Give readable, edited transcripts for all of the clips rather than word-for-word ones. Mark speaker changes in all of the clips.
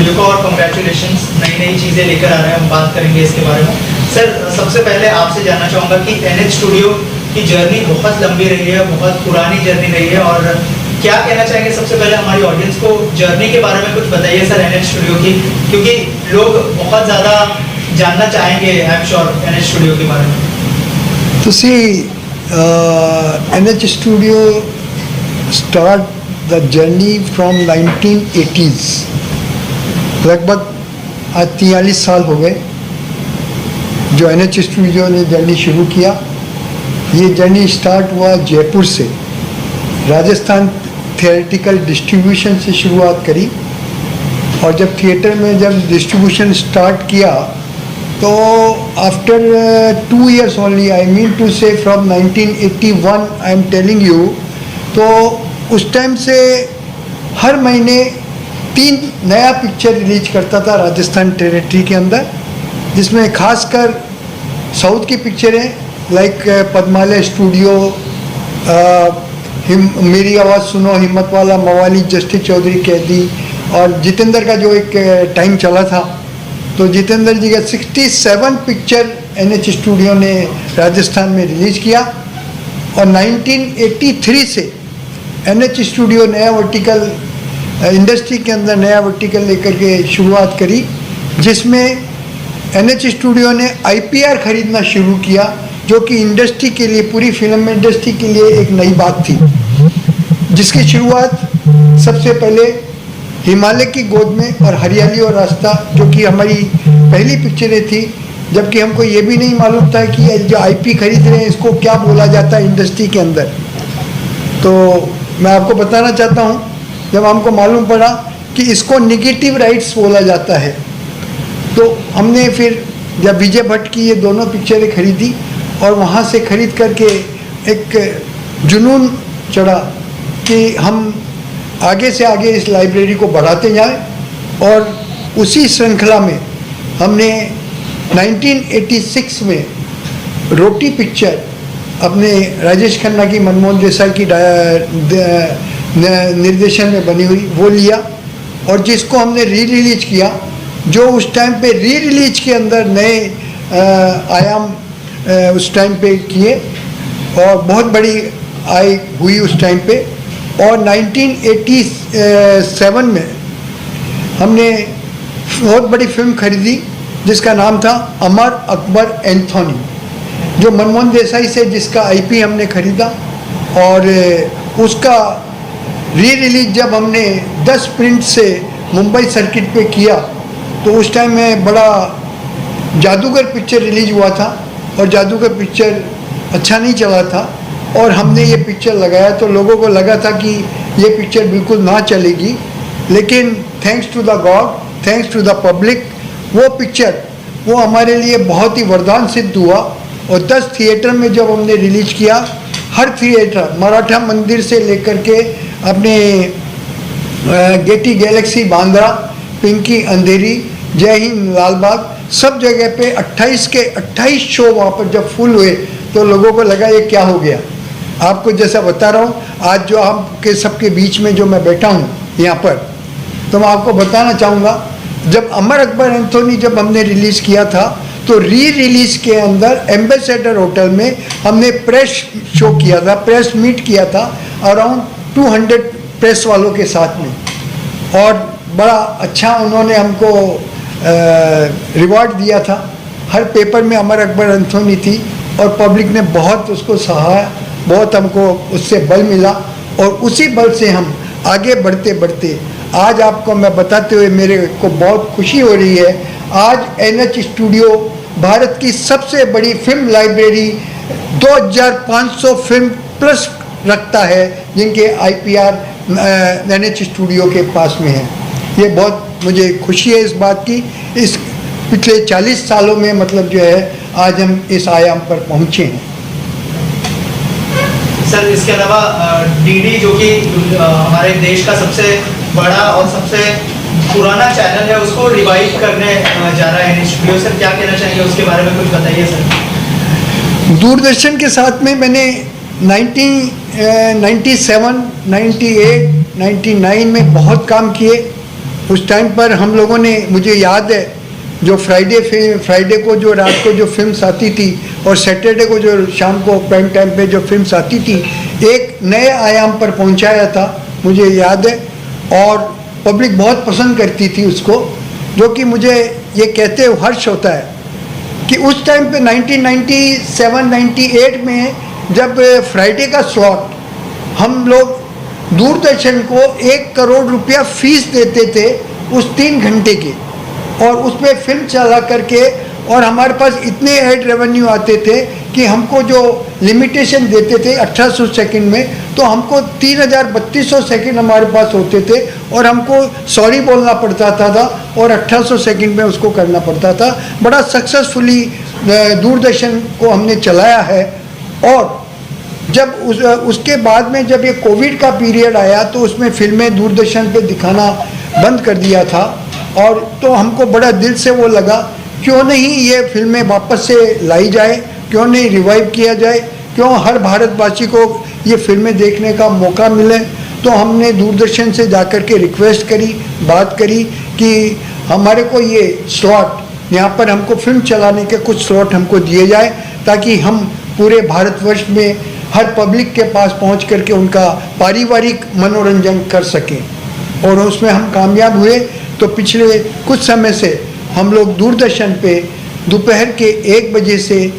Speaker 1: Studio को और congratulations, नई नई चीज़ें लेकर आ रहे हैं, हम बात करेंगे इसके बारे में। सर सबसे पहले आपसे जानना चाहूँगा कि NH स्टूडियो की जर्नी बहुत लंबी रही है, बहुत पुरानी जर्नी रही है, और क्या कहना चाहेंगे सबसे पहले हमारी ऑडियंस को जर्नी के बारे में कुछ बताइए सर NH स्टूडियो की, क्योंकि लोग बहुत ज़्यादा जानना चाहेंगे I am sure NH studio के बारे में।
Speaker 2: तो सी NH studio start the journey from 1980s, लगभग आज 43 साल हो गए जो NH स्टूडियो ने जर्नी शुरू किया। ये जर्नी स्टार्ट हुआ जयपुर से, राजस्थान थिएट्रिकल डिस्ट्रीब्यूशन से शुरुआत करी, और जब थिएटर में जब डिस्ट्रीब्यूशन स्टार्ट किया तो after 2 years only, I mean two से from 1981 I am telling you, तो उस टाइम से हर महीने 3 नया पिक्चर रिलीज करता था राजस्थान टेरिटरी के अंदर, जिसमें खासकर साउथ की पिक्चरें लाइक पद्मालय स्टूडियो, मेरी आवाज़ सुनो, हिम्मत वाला, मवाली, जस्टिस चौधरी कैदी, और जितेंद्र का जो एक टाइम चला था, तो जितेंद्र जी का 67 पिक्चर NH स्टूडियो ने राजस्थान में रिलीज़ किया। और 1983 से NH स्टूडियो नया वर्टिकल इंडस्ट्री के अंदर नया वर्टिकल लेकर के शुरुआत करी, जिसमें NH स्टूडियो ने IPR खरीदना शुरू किया, जो कि इंडस्ट्री के लिए, पूरी फिल्म इंडस्ट्री के लिए एक नई बात थी, जिसकी शुरुआत सबसे पहले हिमालय की गोद में और हरियाली और रास्ता, जो कि हमारी पहली पिक्चरें थी, जबकि हमको ये भी नहीं मालूम था कि जो IP खरीद रहे हैं इसको क्या बोला जाता है इंडस्ट्री के अंदर। तो मैं आपको बताना चाहता हूँ, जब हमको मालूम पड़ा कि इसको निगेटिव राइट्स बोला जाता है, तो हमने फिर जब विजय भट्ट की ये दोनों पिक्चरें खरीदी, और वहाँ से खरीद करके एक जुनून चढ़ा कि हम आगे से आगे इस लाइब्रेरी को बढ़ाते जाएं, और उसी श्रृंखला में हमने 1986 में रोटी पिक्चर अपने राजेश खन्ना की, मनमोहन देसाई की निर्देशन में बनी हुई वो लिया, और जिसको हमने री रिलीज किया, जो उस टाइम पे री रिलीज के अंदर नए आयाम उस टाइम पे किए, और बहुत बड़ी आय हुई उस टाइम पे। और 1987 में हमने बहुत बड़ी फिल्म खरीदी जिसका नाम था अमर अकबर एंथोनी, जो मनमोहन देसाई से जिसका IP हमने खरीदा, और उसका री रिलीज जब हमने 10 प्रिंट से मुंबई सर्किट पे किया, तो उस टाइम में बड़ा जादूगर पिक्चर रिलीज हुआ था, और जादूगर पिक्चर अच्छा नहीं चला था, और हमने ये पिक्चर लगाया तो लोगों को लगा था कि ये पिक्चर बिल्कुल ना चलेगी, लेकिन thanks to the God, thanks to the public, वो पिक्चर वो हमारे लिए बहुत ही वरदान सिद्ध हुआ। और 10 थिएटर में जब हमने रिलीज किया, हर थिएटर, मराठा मंदिर से लेकर के अपने गेटी गैलेक्सी बांद्रा, पिंकी अंधेरी, जय हिंद लालबाग, सब जगह पे 28 के 28 शो वहाँ पर जब फुल हुए, तो लोगों को लगा ये क्या हो गया। आपको जैसा बता रहा हूँ, आज जो आपके सबके बीच में जो मैं बैठा हूँ यहाँ पर, तो मैं आपको बताना चाहूँगा, जब अमर अकबर एंथोनी जब हमने रिलीज़ किया था, तो री रिलीज के अंदर एम्बेसडर होटल में हमने प्रेस शो किया था, प्रेस मीट किया था अराउंड 200 प्रेस वालों के साथ में, और बड़ा अच्छा उन्होंने हमको रिवॉर्ड दिया था। हर पेपर में अमर अकबर एंथोनी थी, और पब्लिक ने बहुत उसको सराहा, बहुत हमको उससे बल मिला, और उसी बल से हम आगे बढ़ते बढ़ते आज आपको मैं बताते हुए मेरे को बहुत खुशी हो रही है, आज NH स्टूडियो भारत की सबसे बड़ी फिल्म लाइब्रेरी 2500 फिल्म प्लस रखता है, जिनके IPR NH स्टूडियो के पास में है। ये बहुत मुझे खुशी है इस बात की। इस पिछले 40 सालों में मतलब जो है आज हम इस आयाम पर पहुँचे हैं।
Speaker 1: सर इसके अलावा DD जो कि हमारे देश का सबसे बड़ा और सबसे पुराना चैनल है, उसको रिवाइव करने जा रहा है NH स्टूडियो। सर क्या कहना चाहेंगे उसके बारे में, कुछ बताइए सर।
Speaker 2: दूरदर्शन के साथ में मैंने 97, 98, 99 में बहुत काम किए, उस टाइम पर हम लोगों ने, मुझे याद है, जो फ्राइडे को जो रात को जो फिल्म्स आती थी और सैटरडे को जो शाम को प्राइम टाइम पे जो फिल्म्स आती थी, एक नए आयाम पर पहुंचाया था, मुझे याद है। और पब्लिक बहुत पसंद करती थी उसको, जो कि मुझे ये कहते हुए हर्ष होता है कि उस टाइम पे 1997-98 में जब फ्राइडे का स्लॉट हम लोग दूरदर्शन को 1 करोड़ रुपया फीस देते थे उस 3 घंटे की, और उसमें फिल्म चला करके, और हमारे पास इतने ऐड रेवेन्यू आते थे कि हमको जो लिमिटेशन देते थे 1800 सेकंड में, तो हमको 3200 सेकंड हमारे पास होते थे और हमको सॉरी बोलना पड़ता था और 1800 सेकंड में उसको करना पड़ता था। बड़ा सक्सेसफुली दूरदर्शन को हमने चलाया है। और जब उसके बाद में जब ये कोविड का पीरियड आया तो उसमें फिल्में दूरदर्शन पे दिखाना बंद कर दिया था, और तो हमको बड़ा दिल से वो लगा, क्यों नहीं ये फिल्में वापस से लाई जाए, क्यों नहीं रिवाइव किया जाए, क्यों हर भारतवासी को ये फिल्में देखने का मौका मिले। तो हमने दूरदर्शन से जाकर के रिक्वेस्ट करी, बात करी कि हमारे को ये स्लॉट यहाँ पर हमको फिल्म चलाने के कुछ स्लॉट हमको दिए जाए, ताकि हम पूरे भारतवर्ष में हर पब्लिक के पास पहुँच करके उनका पारिवारिक मनोरंजन कर सकें। और उसमें हम कामयाब हुए। तो पिछले कुछ समय से हम लोग दूरदर्शन पे दोपहर के 1 बजे से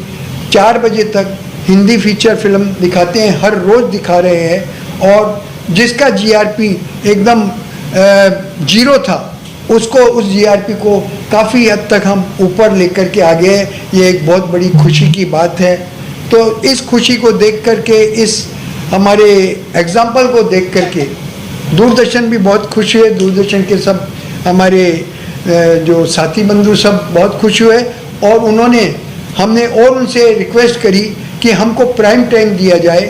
Speaker 2: 4 बजे तक हिंदी फीचर फिल्म दिखाते हैं, हर रोज़ दिखा रहे हैं। और जिसका जीआरपी एकदम 0 था, उसको उस जीआरपी को काफ़ी हद तक हम ऊपर लेकर के आ गए। ये एक बहुत बड़ी खुशी की बात है। तो इस खुशी को देख करके, इस हमारे एग्जाम्पल को देख करके दूरदर्शन भी बहुत खुश हुए। दूरदर्शन के सब हमारे जो साथी बंधु सब बहुत खुश हुए, और हमने और उनसे रिक्वेस्ट करी कि हमको प्राइम टाइम दिया जाए।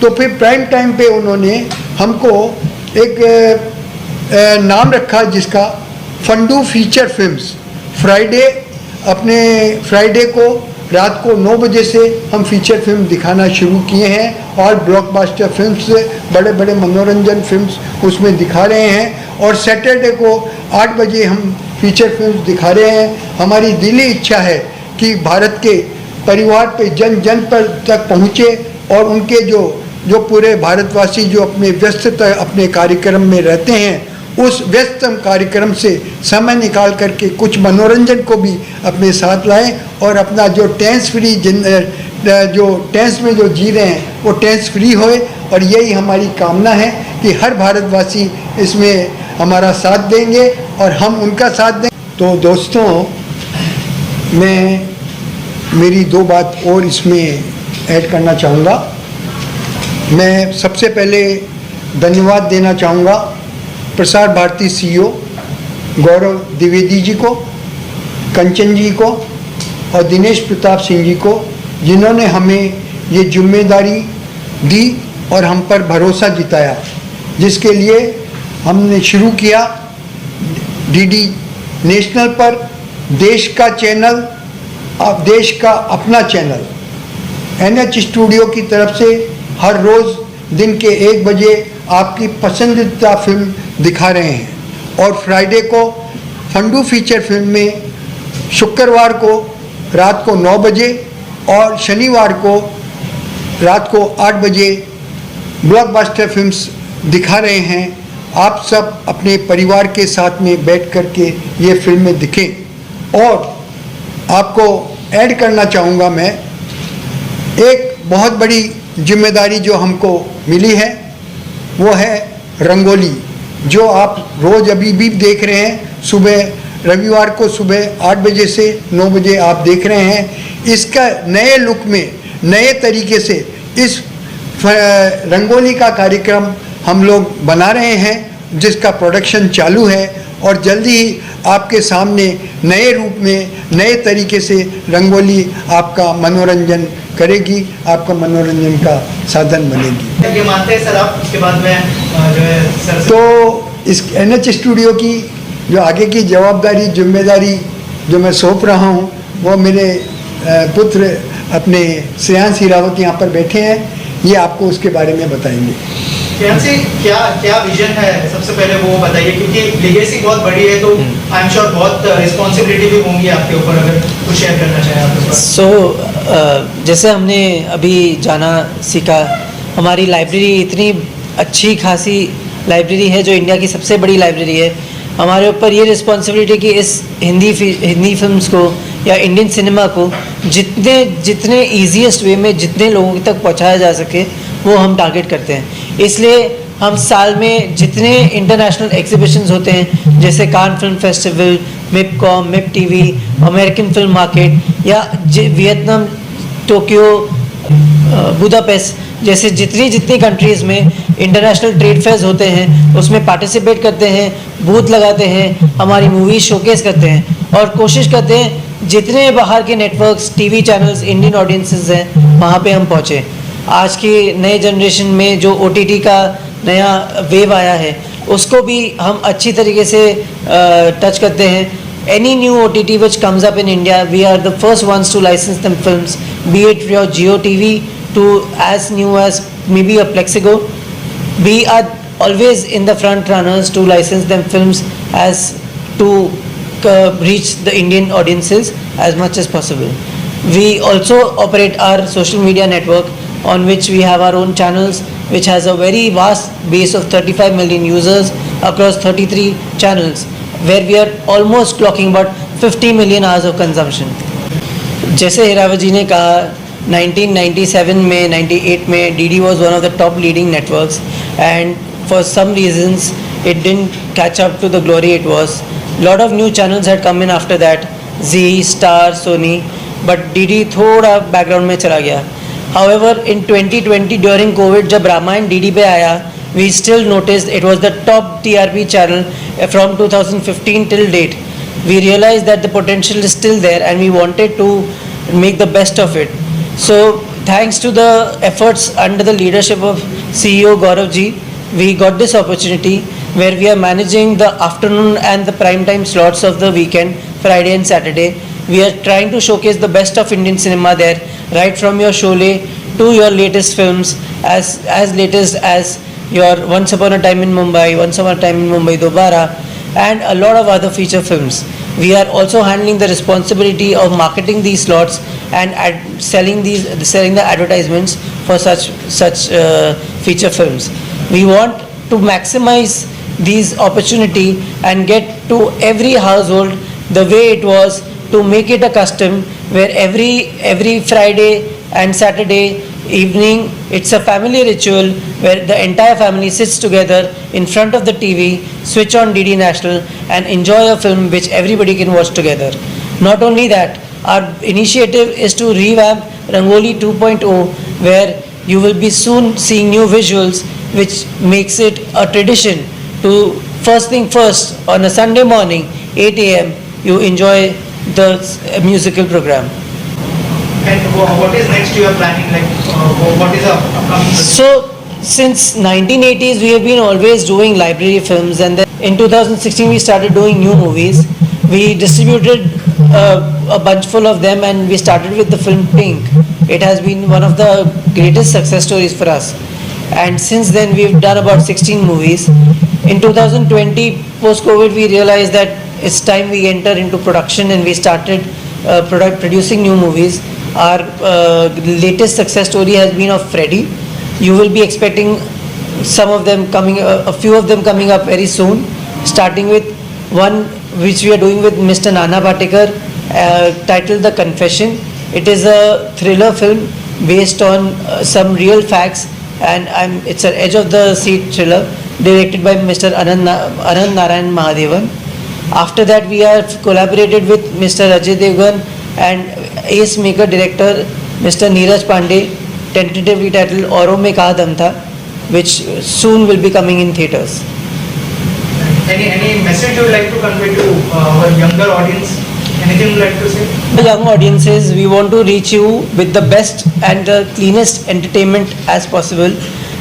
Speaker 2: तो फिर प्राइम टाइम पे उन्होंने हमको एक नाम रखा जिसका फंडू फीचर फिल्म्स। फ्राइडे को रात को 9 बजे से हम फीचर फिल्म दिखाना शुरू किए हैं, और ब्लॉकबस्टर फिल्म्स, बड़े बड़े मनोरंजन फिल्म्स उसमें दिखा रहे हैं। और सैटरडे को 8 बजे हम फीचर फिल्म्स दिखा रहे हैं। हमारी दिली इच्छा है कि भारत के परिवार पे जन जन पर तक पहुँचे, और उनके जो पूरे भारतवासी जो अपने व्यस्तता अपने कार्यक्रम में रहते हैं, उस व्यस्तम कार्यक्रम से समय निकाल करके कुछ मनोरंजन को भी अपने साथ लाएं, और अपना जो टेंस फ्री जो टेंस में जो जी रहे हैं वो टेंस फ्री होए। और यही हमारी कामना है कि हर भारतवासी इसमें हमारा साथ देंगे और हम उनका साथ दें। तो दोस्तों, मैं मेरी 2 बात और इसमें ऐड करना चाहूँगा। मैं सबसे पहले धन्यवाद देना चाहूँगा प्रसार भारती सीईओ गौरव द्विवेदी जी को, कंचन जी को और दिनेश प्रताप सिंह जी को, जिन्होंने हमें ये जिम्मेदारी दी और हम पर भरोसा जिताया, जिसके लिए हमने शुरू किया डीडी नेशनल पर देश का चैनल, देश का अपना चैनल एनएच स्टूडियो की तरफ से हर रोज़ दिन के 1 बजे आपकी पसंदीदा फिल्म दिखा रहे हैं। और फ्राइडे को फंडू फीचर फिल्म में शुक्रवार को रात को 9 बजे और शनिवार को रात को 8 बजे ब्लॉकबस्टर फिल्म्स दिखा रहे हैं। आप सब अपने परिवार के साथ में बैठ कर के ये फिल्में दिखें। और आपको ऐड करना चाहूँगा मैं, एक बहुत बड़ी जिम्मेदारी जो हमको मिली है वो है रंगोली, जो आप रोज़ अभी भी देख रहे हैं। सुबह रविवार को सुबह 8 बजे से 9 बजे आप देख रहे हैं। इसका नए लुक में नए तरीके से इस रंगोली का कार्यक्रम हम लोग बना रहे हैं, जिसका प्रोडक्शन चालू है और जल्दी ही आपके सामने नए रूप में नए तरीके से रंगोली आपका मनोरंजन करेगी, आपका मनोरंजन का साधन बनेगी।
Speaker 1: ये मानते हैं सर आप? इसके बाद में जो है सर
Speaker 2: तो इस एनएच स्टूडियो की जो आगे की जवाबदारी जिम्मेदारी जो मैं सौंप रहा हूँ, वो मेरे पुत्र अपने श्रेयांश हिरावत यहाँ पर बैठे हैं, ये आपको उसके बारे में बताएंगे।
Speaker 1: यहाँ से क्या क्या विजन है, सबसे पहले वो बताइए, क्योंकि लेगेसी बहुत बड़ी है, तो आई एम श्योर बहुत रिस्पॉन्सिबिलिटी भी होंगी आपके ऊपर, अगर कुछ शेयर करना चाहें आप इस बार।
Speaker 3: सो जैसे हमने अभी जाना सीखा, हमारी लाइब्रेरी इतनी अच्छी खासी लाइब्रेरी है जो इंडिया की सबसे बड़ी लाइब्रेरी है। हमारे ऊपर ये रिस्पॉन्सिबिलिटी कि इस हिंदी फिल्म्स को या इंडियन सिनेमा को जितने ईजीएस्ट वे में जितने लोगों तक पहुंचाया जा सके वो हम टारगेट करते हैं। इसलिए हम साल में जितने इंटरनेशनल एग्जीबिशंस होते हैं, जैसे Cannes film festival, MIPCOM, MIP TV, American film market या वियतनाम, टोक्यो, बुदापेस्ट जैसे जितनी कंट्रीज़ में इंटरनेशनल ट्रेड फेयर्स होते हैं उसमें पार्टिसिपेट करते हैं, बूथ लगाते हैं, हमारी मूवीज शोकेस करते हैं और कोशिश करते हैं जितने बाहर के networks, TV channels, Indian audiences हैं वहाँ पे हम पहुँचे। आज की नए जनरेशन में जो OTT का नया वेव आया है उसको भी हम अच्छी तरीके से टच करते हैं। Any new OTT which comes up in India, we are the first ones to license them films, be it your Jio TV to as new as maybe a Plexigo. We are always in the front runners to license them films as to reach the Indian audiences as much as possible. We also operate our social media network on which we have our own channels, which has a very vast base of 35 million users across 33 channels, where we are almost clocking about 50 million hours of consumption. जैसे हिरावत जी ने कहा, 1997 में, 98 में DD was one of the top leading networks, and for some reasons it didn't catch up to the glory it was. Lot of new channels had come in after that, Z, Star, Sony, but DD थोड़ा background में चला गया. However, in 2020 during COVID जब Ramayan DD पे आया, we still noticed it was the top TRP channel from 2015 till date. We realized that the potential is still there and we wanted to make the best of it. So thanks to the efforts under the leadership of CEO Gaurav ji, we got this opportunity where we are managing the afternoon and the prime time slots of the weekend, Friday and Saturday. We are trying to showcase the best of Indian cinema there, right from your Sholay to your latest films, as latest as your Once Upon a Time in Mumbai, Once Upon a Time in Mumbai Dobara, and a lot of other feature films. We are also handling the responsibility of marketing these slots and selling the advertisements for such feature films. We want to maximize these opportunity and get to every household the way it was, to make it a custom where every Friday and Saturday evening it's a family ritual where the entire family sits together in front of the TV, switch on DD National and enjoy a film which everybody can watch together. Not only that, our initiative is to revamp Rangoli 2.0, where you will be soon seeing new visuals which makes it a tradition to first thing first on a Sunday morning 8 AM you enjoy the musical program.
Speaker 1: And what is next you are planning, like what is the upcoming?
Speaker 3: So since 1980s we have been always doing library films, and then in 2016 we started doing new movies. We distributed a bunch full of them and we started with the film Pink. It has been one of the greatest success stories for us, and since then we've done about 16 movies. In 2020 post-COVID we realized that it's time we enter into production and we started producing new movies. Our latest success story has been of Freddy. You will be expecting some of them coming, a few of them coming up very soon, starting with one which we are doing with Mr. Nana Patekar, titled The Confession. It is a thriller film based on some real facts, and it's an edge of the seat thriller directed by Mr. Anand Narayan Mahadevan. After that we have collaborated with Mr. Ajay Devgan and ace maker director Mr. Neeraj Pandey, tentatively titled Auron Mein Kaha Dam Tha, which soon will be coming in theatres.
Speaker 1: Any message you would like to convey to our younger audience? Anything you would like to say?
Speaker 3: The young audiences, we want to reach you with the best and the cleanest entertainment as possible.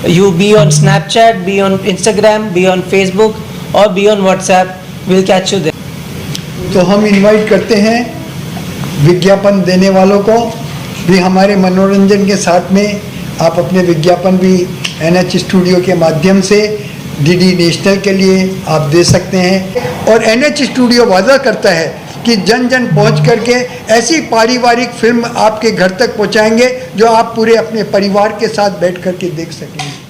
Speaker 3: You be on Snapchat, be on Instagram, be on Facebook or be on WhatsApp, we'll catch you there.
Speaker 2: तो हम invite करते हैं विज्ञापन देने वालों को भी, हमारे मनोरंजन के साथ में आप अपने विज्ञापन भी NH स्टूडियो के माध्यम से DD नेशनल के लिए आप दे सकते हैं। और NH स्टूडियो वादा करता है कि जन जन पहुंच करके ऐसी पारिवारिक फिल्म आपके घर तक पहुंचाएंगे जो आप पूरे अपने परिवार के साथ बैठ करके देख सकेंगे।